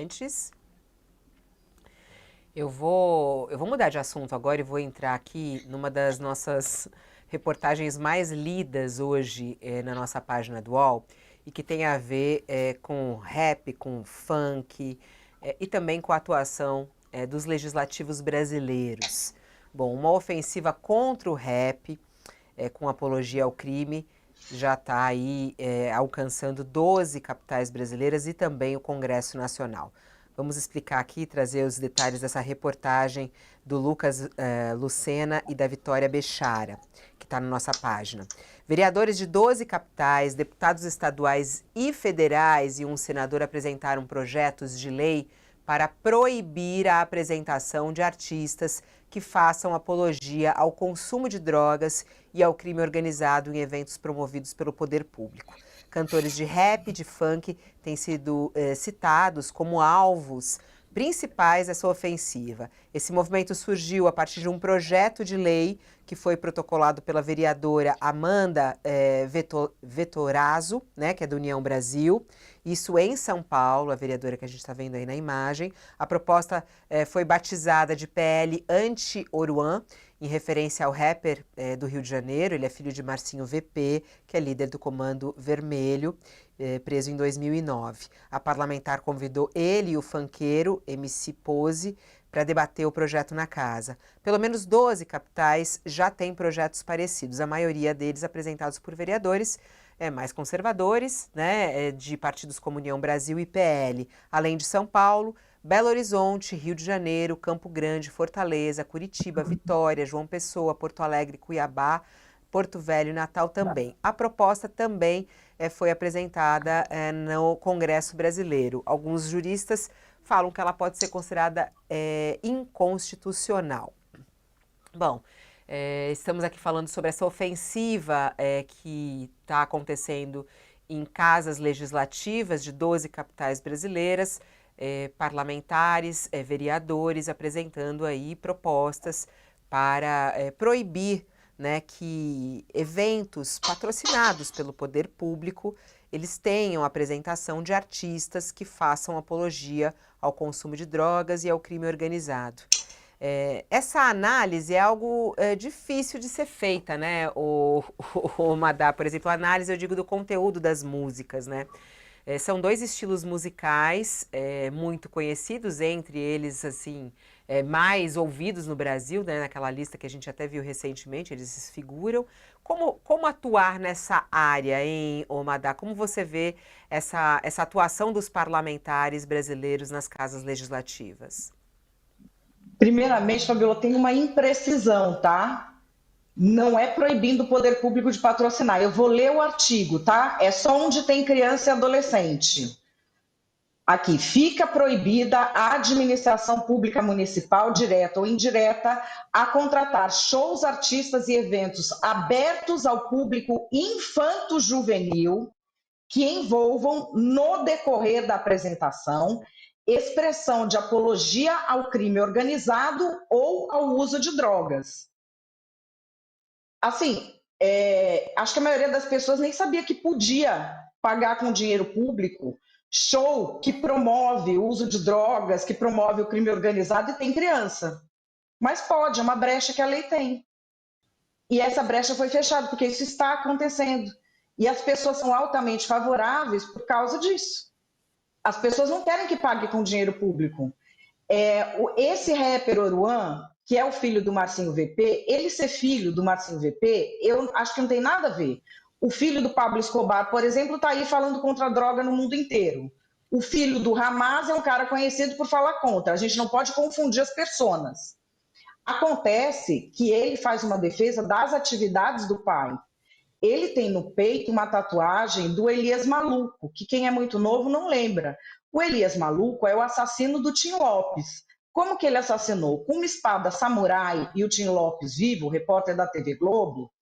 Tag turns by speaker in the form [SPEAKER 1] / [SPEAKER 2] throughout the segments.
[SPEAKER 1] Antes, eu vou mudar de assunto agora e vou entrar aqui numa das nossas reportagens mais lidas hoje na nossa página do UOL e que tem a ver com rap, com funk e também com a atuação dos legislativos brasileiros. Bom, uma ofensiva contra o rap, com apologia ao crime, já está aí alcançando 12 capitais brasileiras e também o Congresso Nacional. Vamos explicar aqui, trazer os detalhes dessa reportagem do Lucas Lucena e da Vitória Bechara, que está na nossa página. Vereadores de 12 capitais, deputados estaduais e federais e um senador apresentaram projetos de lei para proibir a apresentação de artistas que façam apologia ao consumo de drogas e ao crime organizado em eventos promovidos pelo poder público. Cantores de rap e de funk têm sido citados como alvos principais dessa ofensiva. Esse movimento surgiu a partir de um projeto de lei que foi protocolado pela vereadora Amanda Vettorazzo, né, que é do União Brasil, isso em São Paulo, a vereadora que a gente está vendo aí na imagem. A proposta foi batizada de PL Anti-Oruan, em referência ao rapper do Rio de Janeiro. Ele é filho de Marcinho VP, que é líder do Comando Vermelho, preso em 2009. A parlamentar convidou ele e o funkeiro MC Pose para debater o projeto na casa. Pelo menos 12 capitais já têm projetos parecidos, a maioria deles apresentados por vereadores mais conservadores, né, de partidos como União Brasil e PL, além de São Paulo, Belo Horizonte, Rio de Janeiro, Campo Grande, Fortaleza, Curitiba, Vitória, João Pessoa, Porto Alegre, Cuiabá, Porto Velho e Natal também. A proposta também foi apresentada no Congresso Brasileiro. Alguns juristas falam que ela pode ser considerada inconstitucional. Bom, estamos aqui falando sobre essa ofensiva que está acontecendo em casas legislativas de 12 capitais brasileiras, parlamentares, vereadores apresentando aí propostas para proibir, né, que eventos patrocinados pelo poder público eles tenham a apresentação de artistas que façam apologia ao consumo de drogas e ao crime organizado. Essa análise é algo difícil de ser feita, né, o Madá, por exemplo, a análise, eu digo, do conteúdo das músicas, né? São dois estilos musicais muito conhecidos, entre eles, assim, mais ouvidos no Brasil, né, naquela lista que a gente até viu recentemente, eles figuram. Como atuar nessa área, hein, Madá? Como você vê essa atuação dos parlamentares brasileiros nas casas legislativas?
[SPEAKER 2] Primeiramente, Fabiola, tem uma imprecisão, tá? Não é proibindo o poder público de patrocinar. Eu vou ler o artigo, tá? É só onde tem criança e adolescente. Aqui, fica proibida a administração pública municipal, direta ou indireta, a contratar shows, artistas e eventos abertos ao público infanto-juvenil que envolvam, no decorrer da apresentação, expressão de apologia ao crime organizado ou ao uso de drogas. Assim, acho que a maioria das pessoas nem sabia que podia pagar com dinheiro público show que promove o uso de drogas, que promove o crime organizado e tem criança. Mas pode, é uma brecha que a lei tem. E essa brecha foi fechada, porque isso está acontecendo. E as pessoas são altamente favoráveis por causa disso. As pessoas não querem que pague com dinheiro público. Esse rapper Oruan, que é o filho do Marcinho VP, ele ser filho do Marcinho VP, eu acho que não tem nada a ver. O filho do Pablo Escobar, por exemplo, está aí falando contra a droga no mundo inteiro. O filho do Hamas é um cara conhecido por falar contra. A gente não pode confundir as personas. Acontece que ele faz uma defesa das atividades do pai. Ele tem no peito uma tatuagem do Elias Maluco, que quem é muito novo não lembra. O Elias Maluco é o assassino do Tim Lopes. Como que ele assassinou? Com uma espada samurai e o Tim Lopes vivo, o repórter da TV Globo,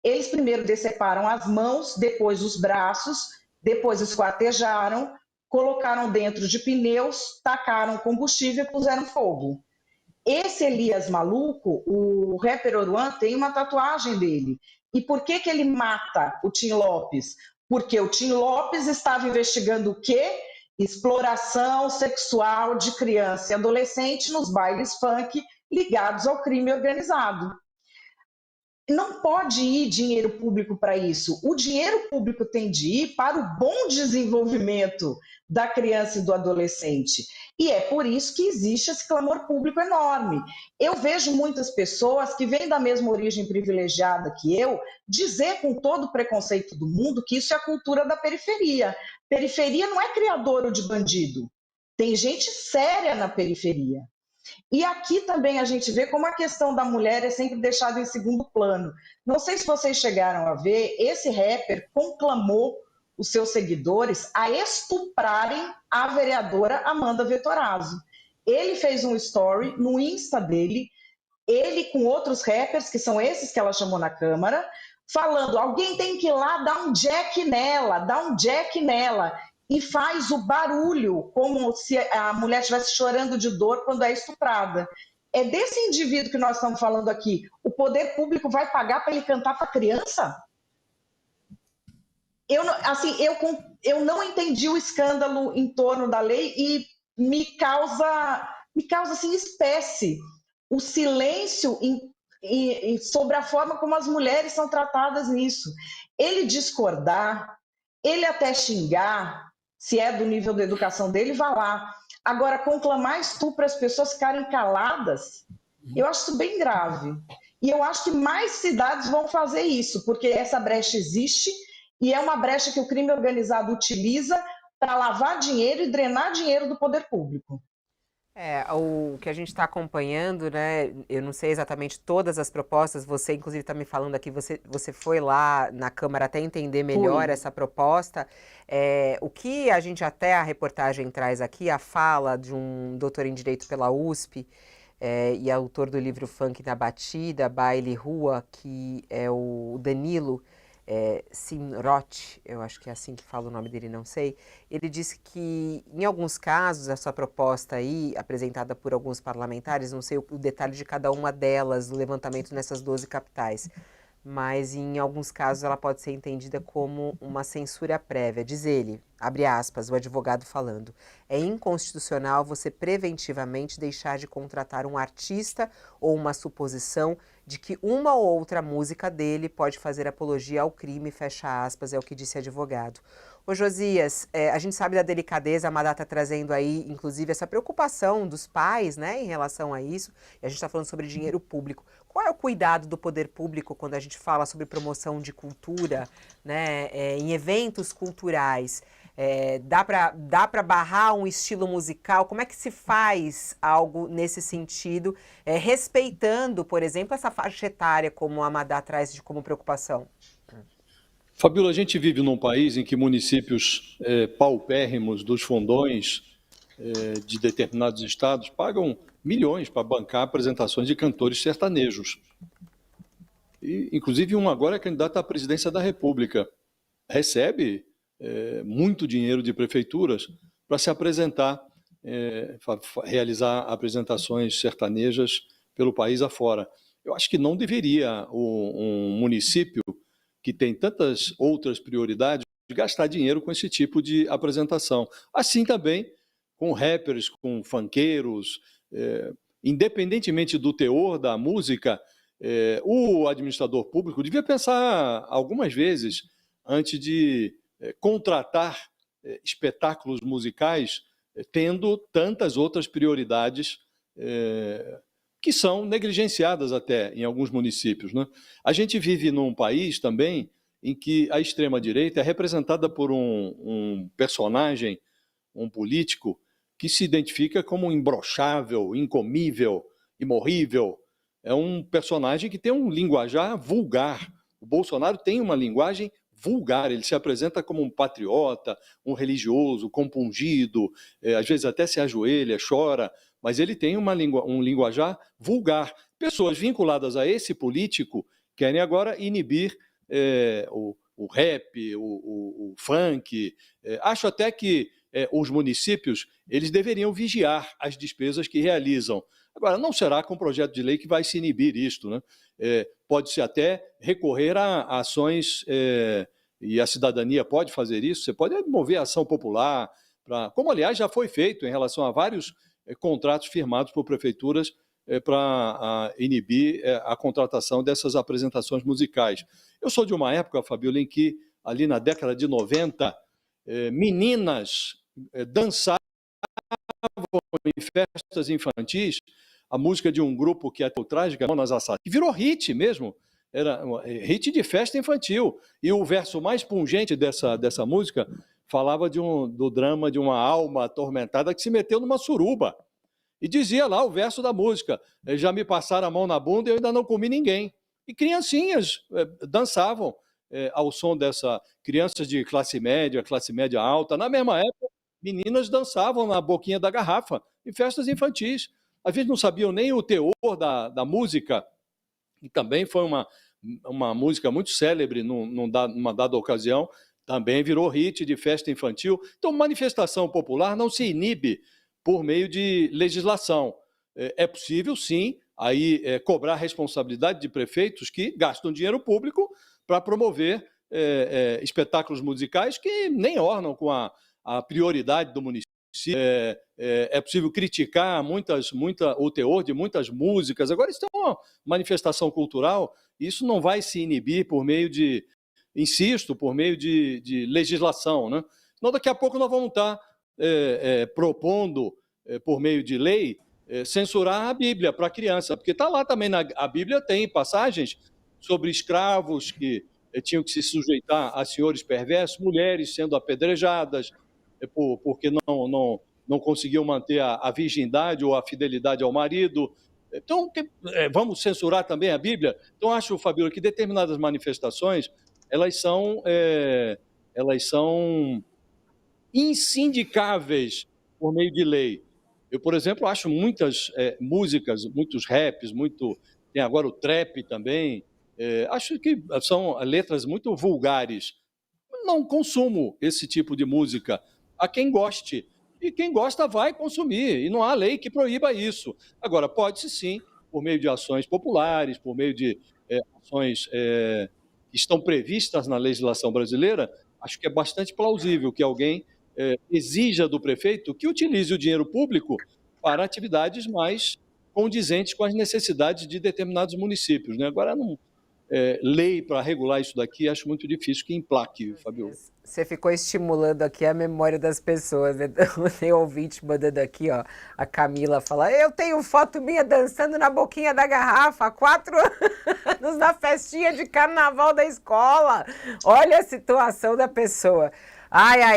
[SPEAKER 2] eles primeiro deceparam as mãos, depois os braços, depois esquartejaram, colocaram dentro de pneus, tacaram combustível e puseram fogo. Esse Elias Maluco, o rapper Oruan, tem uma tatuagem dele. E por que ele mata o Tim Lopes? Porque o Tim Lopes estava investigando o quê? exploração sexual de criança e adolescente nos bailes funk ligados ao crime organizado. Não pode ir dinheiro público para isso. O dinheiro público tem de ir para o bom desenvolvimento da criança e do adolescente. E é por isso que existe esse clamor público enorme. Eu vejo muitas pessoas que vêm da mesma origem privilegiada que eu dizer com todo o preconceito do mundo que isso é a cultura da periferia. Periferia não é criadora de bandido. Tem gente séria na periferia. E aqui também a gente vê como a questão da mulher é sempre deixada em segundo plano. Não sei se vocês chegaram a ver, esse rapper conclamou os seus seguidores a estuprarem a vereadora Amanda Vettorazzo. Ele fez um story no Insta dele, ele com outros rappers, que são esses que ela chamou na Câmara, falando, alguém tem que ir lá dar um jack nela, dar um jack nela. E faz o barulho, como se a mulher estivesse chorando de dor quando é estuprada. É desse indivíduo que nós estamos falando aqui. O poder público vai pagar para ele cantar para a criança? Eu não entendi o escândalo em torno da lei e me causa assim, espécie o silêncio sobre a forma como as mulheres são tratadas nisso. Ele discordar, ele até xingar, se é do nível da educação dele, vá lá. Agora, conclamar estupro as pessoas ficarem caladas, eu acho isso bem grave. E eu acho que mais cidades vão fazer isso, porque essa brecha existe e é uma brecha que o crime organizado utiliza para lavar dinheiro e drenar dinheiro do poder público.
[SPEAKER 1] O que a gente está acompanhando, né? Eu não sei exatamente todas as propostas, você inclusive está me falando aqui, você foi lá na Câmara até entender melhor essa proposta. O que a gente até a reportagem traz aqui, a fala de um doutor em Direito pela USP e autor do livro Funk na Batida, Baile Rua, que é o Danilo Simroth, eu acho que é assim que fala o nome dele, não sei. Ele disse que, em alguns casos, essa proposta aí, apresentada por alguns parlamentares, não sei o detalhe de cada uma delas, no levantamento nessas 12 capitais, mas em alguns casos ela pode ser entendida como uma censura prévia. Diz ele, abre aspas, o advogado falando, é inconstitucional você preventivamente deixar de contratar um artista ou uma suposição de que uma ou outra música dele pode fazer apologia ao crime, fecha aspas, é o que disse advogado. Ô Josias, a gente sabe da delicadeza, a Madá está trazendo aí, inclusive, essa preocupação dos pais, né, em relação a isso, e a gente está falando sobre dinheiro público. Qual é o cuidado do poder público quando a gente fala sobre promoção de cultura, né, em eventos culturais? Dá para barrar um estilo musical? Como é que se faz algo nesse sentido, respeitando, por exemplo, essa faixa etária, como a Madá traz como preocupação?
[SPEAKER 3] Fabíola, a gente vive num país em que municípios paupérrimos dos fundões de determinados estados pagam milhões para bancar apresentações de cantores sertanejos. E, inclusive, um agora é candidato à presidência da República. Recebe muito dinheiro de prefeituras para se apresentar, realizar apresentações sertanejas pelo país afora. Eu acho que não deveria um município que tem tantas outras prioridades gastar dinheiro com esse tipo de apresentação. Assim também com rappers, com funkeiros, independentemente do teor da música, o administrador público devia pensar algumas vezes antes de contratar espetáculos musicais tendo tantas outras prioridades que são negligenciadas até em alguns municípios, né? A gente vive num país também em que a extrema-direita é representada por um personagem, um político, que se identifica como imbrochável, incomível, imorrível. É um personagem que tem um linguajar vulgar. O Bolsonaro tem uma linguagem vulgar, ele se apresenta como um patriota, um religioso, compungido, às vezes até se ajoelha, chora, mas ele tem um linguajar vulgar. Pessoas vinculadas a esse político querem agora inibir o rap, o funk. Acho até que os municípios eles deveriam vigiar as despesas que realizam. Agora, não será com projeto de lei que vai se inibir isto, né? Pode-se até recorrer a ações, e a cidadania pode fazer isso, você pode mover ação popular como aliás já foi feito em relação a vários contratos firmados por prefeituras para inibir a contratação dessas apresentações musicais. Eu sou de uma época, Fabiola, em que, ali na década de 90, meninas dançavam em festas infantis a música de um grupo que até o Trágica Mamonas Assassinas, que virou hit mesmo, era um hit de festa infantil. E o verso mais pungente dessa música falava do drama de uma alma atormentada que se meteu numa suruba. E dizia lá o verso da música: já me passaram a mão na bunda e eu ainda não comi ninguém. E criancinhas dançavam ao som dessa... Crianças de classe média alta. Na mesma época, meninas dançavam na boquinha da garrafa em festas infantis. Às vezes não sabiam nem o teor da música, e também foi uma música muito célebre numa dada ocasião, também virou hit de festa infantil. Então, manifestação popular não se inibe por meio de legislação. É possível, sim, aí cobrar responsabilidade de prefeitos que gastam dinheiro público para promover espetáculos musicais que nem ornam com a prioridade do município. É possível criticar o teor de muitas músicas. Agora, isso é uma manifestação cultural, isso não vai se inibir por meio de, insisto, por meio de legislação, né? Então, daqui a pouco nós vamos estar propondo, por meio de lei, censurar a Bíblia para a criança, porque está lá também, a Bíblia tem passagens sobre escravos que tinham que se sujeitar a senhores perversos, mulheres sendo apedrejadas, porque não conseguiam manter a virgindade ou a fidelidade ao marido. Então, vamos censurar também a Bíblia? Então, acho, Fabiola, que determinadas manifestações, elas são insindicáveis por meio de lei. Eu, por exemplo, acho muitas músicas, muitos raps, tem agora o trap também, acho que são letras muito vulgares. Não consumo esse tipo de música. A quem goste. E quem gosta vai consumir. E não há lei que proíba isso. Agora, pode-se sim, por meio de ações populares, por meio de ações que estão previstas na legislação brasileira, acho que é bastante plausível que alguém exija do prefeito que utilize o dinheiro público para atividades mais condizentes com as necessidades de determinados municípios, né? Agora, lei para regular isso daqui, acho muito difícil que emplaque, Fabiola.
[SPEAKER 1] Você ficou estimulando aqui a memória das pessoas, né? Tem ouvinte mandando aqui, ó, a Camila fala: eu tenho foto minha dançando na boquinha da garrafa há 4 anos na festinha de carnaval da escola. Olha a situação da pessoa. Ai, ai.